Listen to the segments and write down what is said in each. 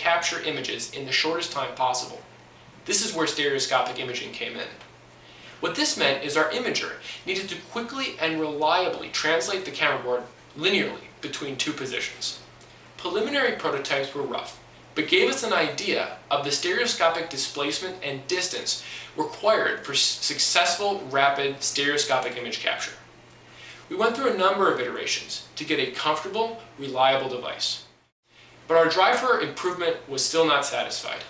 capture images in the shortest time possible. This is where stereoscopic imaging came in. What this meant is our imager needed to quickly and reliably translate the camera board linearly between two positions. Preliminary prototypes were rough, but gave us an idea of the stereoscopic displacement and distance required for successful, rapid stereoscopic image capture. We went through a number of iterations to get a comfortable, reliable device. But our drive for improvement was still not satisfied.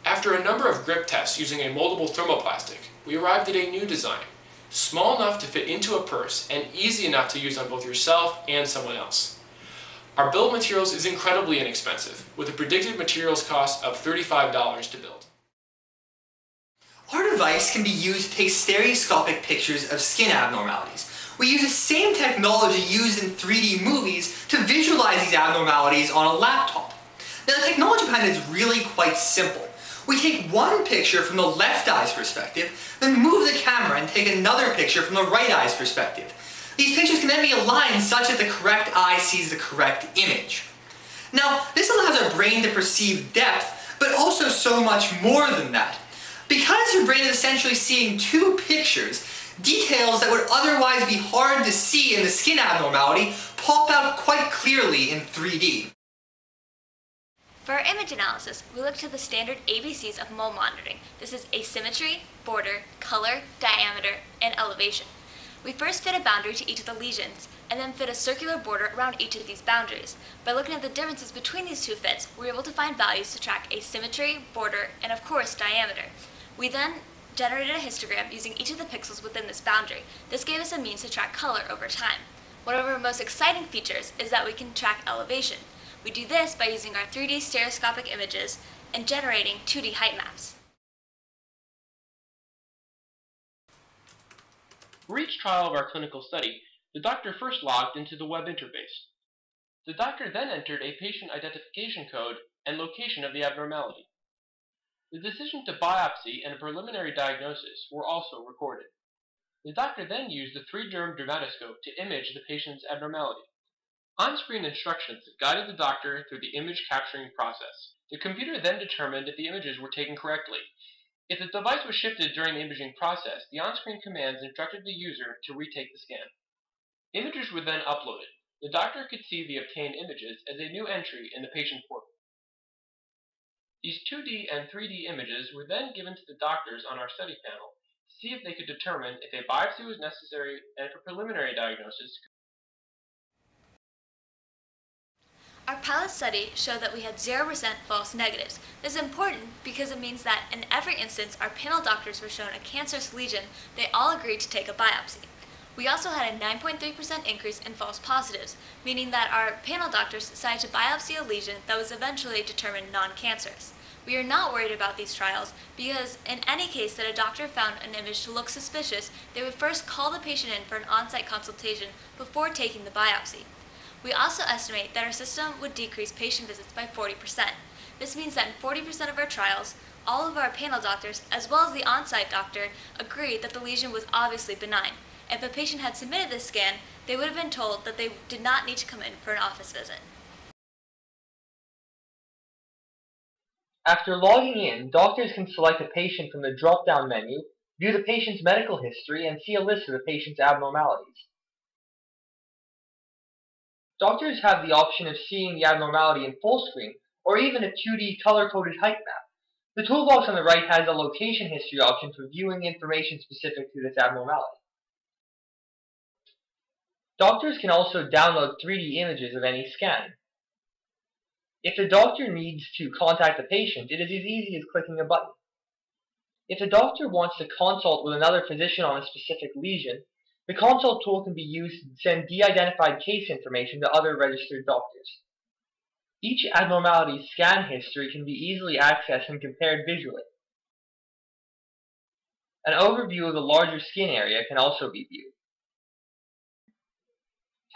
After a number of grip tests using a moldable thermoplastic, we arrived at a new design, small enough to fit into a purse and easy enough to use on both yourself and someone else. Our bill of materials is incredibly inexpensive, with a predicted materials cost of $35 to build. Our device can be used to take stereoscopic pictures of skin abnormalities. We use the same technology used in 3D movies to visualize these abnormalities on a laptop. Now, the technology behind it is really quite simple. We take one picture from the left eye's perspective, then move the camera and take another picture from the right eye's perspective. These pictures can then be aligned such that the correct eye sees the correct image. Now, this allows our brain to perceive depth, but also so much more than that. Because your brain is essentially seeing two pictures, details that would otherwise be hard to see in the skin abnormality pop out quite clearly in 3D. For our image analysis, we look to the standard ABCs of mole monitoring. This is asymmetry, border, color, diameter, and elevation. We first fit a boundary to each of the lesions, and then fit a circular border around each of these boundaries. By looking at the differences between these two fits, we're able to find values to track asymmetry, border, and of course diameter. We then generated a histogram using each of the pixels within this boundary. This gave us a means to track color over time. One of our most exciting features is that we can track elevation. We do this by using our 3D stereoscopic images and generating 2D height maps. For each trial of our clinical study, the doctor first logged into the web interface. The doctor then entered a patient identification code and location of the abnormality. The decision to biopsy and a preliminary diagnosis were also recorded. The doctor then used the 3-derm dermatoscope to image the patient's abnormality. On-screen instructions guided the doctor through the image capturing process. The computer then determined if the images were taken correctly. If the device was shifted during the imaging process, the on-screen commands instructed the user to retake the scan. Images were then uploaded. The doctor could see the obtained images as a new entry in the patient portal. These 2D and 3D images were then given to the doctors on our study panel to see if they could determine if a biopsy was necessary and for preliminary diagnosis. Our pilot study showed that we had 0% false negatives. This is important because it means that in every instance our panel doctors were shown a cancerous lesion, they all agreed to take a biopsy. We also had a 9.3% increase in false positives, meaning that our panel doctors decided to biopsy a lesion that was eventually determined non-cancerous. We are not worried about these trials because in any case that a doctor found an image to look suspicious, they would first call the patient in for an on-site consultation before taking the biopsy. We also estimate that our system would decrease patient visits by 40%. This means that in 40% of our trials, all of our panel doctors, as well as the on-site doctor, agreed that the lesion was obviously benign. If a patient had submitted this scan, they would have been told that they did not need to come in for an office visit. After logging in, doctors can select a patient from the drop-down menu, view the patient's medical history, and see a list of the patient's abnormalities. Doctors have the option of seeing the abnormality in full screen, or even a 2D color-coded height map. The toolbox on the right has a location history option for viewing information specific to this abnormality. Doctors can also download 3D images of any scan. If the doctor needs to contact the patient, it is as easy as clicking a button. If the doctor wants to consult with another physician on a specific lesion, the consult tool can be used to send de-identified case information to other registered doctors. Each abnormality's scan history can be easily accessed and compared visually. An overview of the larger skin area can also be viewed.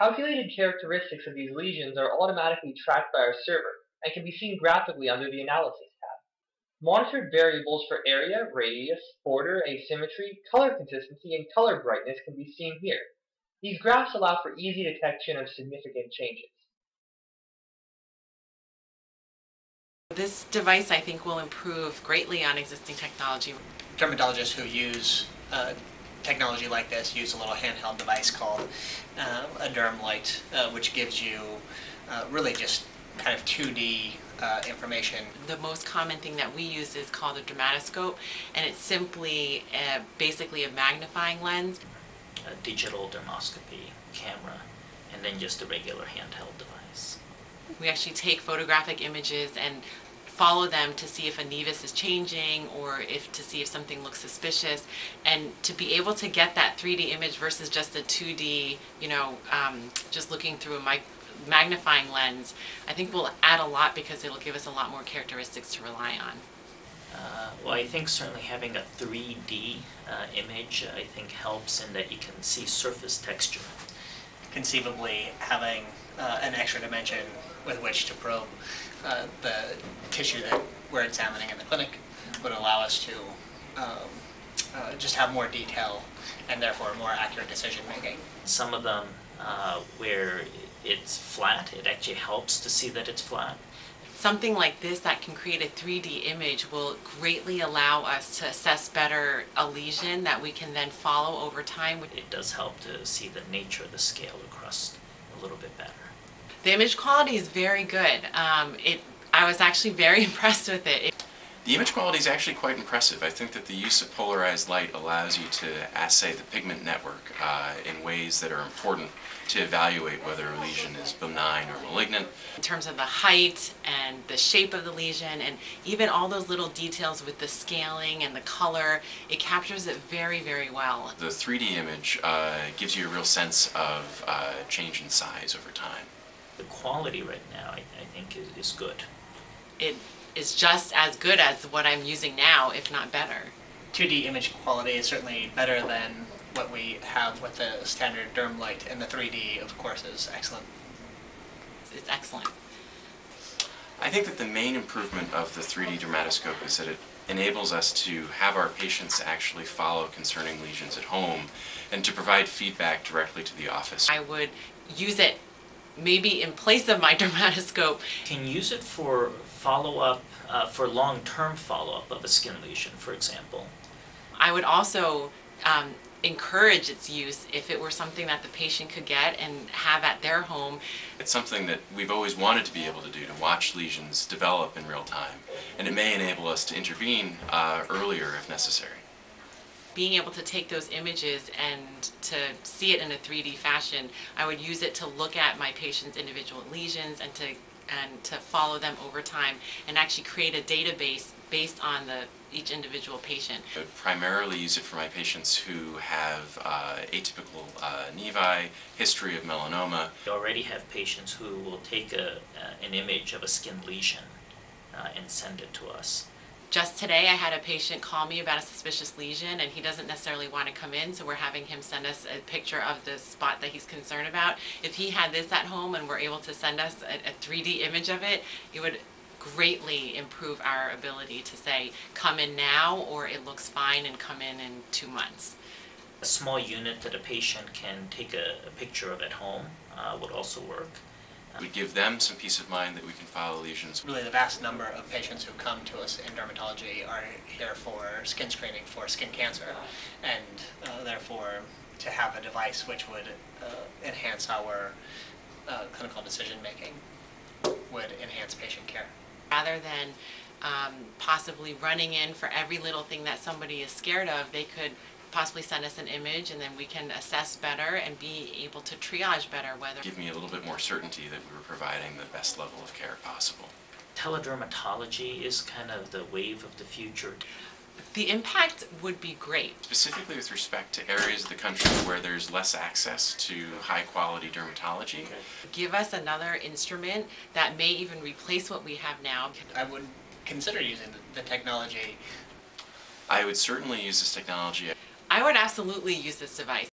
Calculated characteristics of these lesions are automatically tracked by our server and can be seen graphically under the Analysis tab. Monitored variables for area, radius, border, asymmetry, color consistency, and color brightness can be seen here. These graphs allow for easy detection of significant changes. This device, I think, will improve greatly on existing technology. Dermatologists who use technology like this use a little handheld device called a derm light, which gives you really just kind of 2D information. The most common thing that we use is called a dermatoscope, and it's simply basically a magnifying lens. A digital dermoscopy camera, and then just a regular handheld device. We actually take photographic images and follow them to see if a nevus is changing or to see if something looks suspicious, and to be able to get that 3D image versus just a 2D, just looking through a magnifying lens, I think will add a lot because it'll give us a lot more characteristics to rely on. Well, I think certainly having a 3D image, I think, helps in that you can see surface texture. Conceivably, having an extra dimension with which to probe the tissue that we're examining in the clinic would allow us to just have more detail and therefore more accurate decision making. Some of them where it's flat, it actually helps to see that it's flat. Something like this that can create a 3D image will greatly allow us to assess better a lesion that we can then follow over time. It does help to see the nature of the scale across a little bit better. The image quality is very good. I was actually very impressed with it. The image quality is actually quite impressive. I think that the use of polarized light allows you to assay the pigment network in ways that are important to evaluate whether a lesion is benign or malignant. In terms of the height and the shape of the lesion and even all those little details with the scaling and the color, it captures it very, very well. The 3D image gives you a real sense of change in size over time. The quality right now, I think, is good. It is just as good as what I'm using now, if not better. 2D image quality is certainly better than what we have with the standard derm light, and the 3D, of course, is excellent. It's excellent. I think that the main improvement of the 3D dermatoscope is that it enables us to have our patients actually follow concerning lesions at home and to provide feedback directly to the office. I would use it maybe in place of my dermatoscope. You can use it for follow-up, for long-term follow-up of a skin lesion, for example. I would also encourage its use if it were something that the patient could get and have at their home. It's something that we've always wanted to be able to do, to watch lesions develop in real time, and it may enable us to intervene earlier if necessary. Being able to take those images and to see it in a 3D fashion, I would use it to look at my patient's individual lesions and to follow them over time and actually create a database based on each individual patient. I would primarily use it for my patients who have atypical nevi, history of melanoma. We already have patients who will take an image of a skin lesion and send it to us. Just today I had a patient call me about a suspicious lesion and he doesn't necessarily want to come in, so we're having him send us a picture of the spot that he's concerned about. If he had this at home and were able to send us a 3D image of it, it would greatly improve our ability to say, come in now, or it looks fine and come in 2 months. A small unit that a patient can take a picture of at home would also work. We give them some peace of mind that we can follow lesions. Really, the vast number of patients who come to us in dermatology are here for skin screening for skin cancer, and therefore to have a device which would enhance our clinical decision making would enhance patient care. Rather than possibly running in for every little thing that somebody is scared of, they could possibly send us an image and then we can assess better and be able to triage better whether. Give me a little bit more certainty that we were providing the best level of care possible. Teledermatology is kind of the wave of the future. The impact would be great. Specifically with respect to areas of the country where there's less access to high quality dermatology. Give us another instrument that may even replace what we have now. I would consider using the technology. I would certainly use this technology. I would absolutely use this device.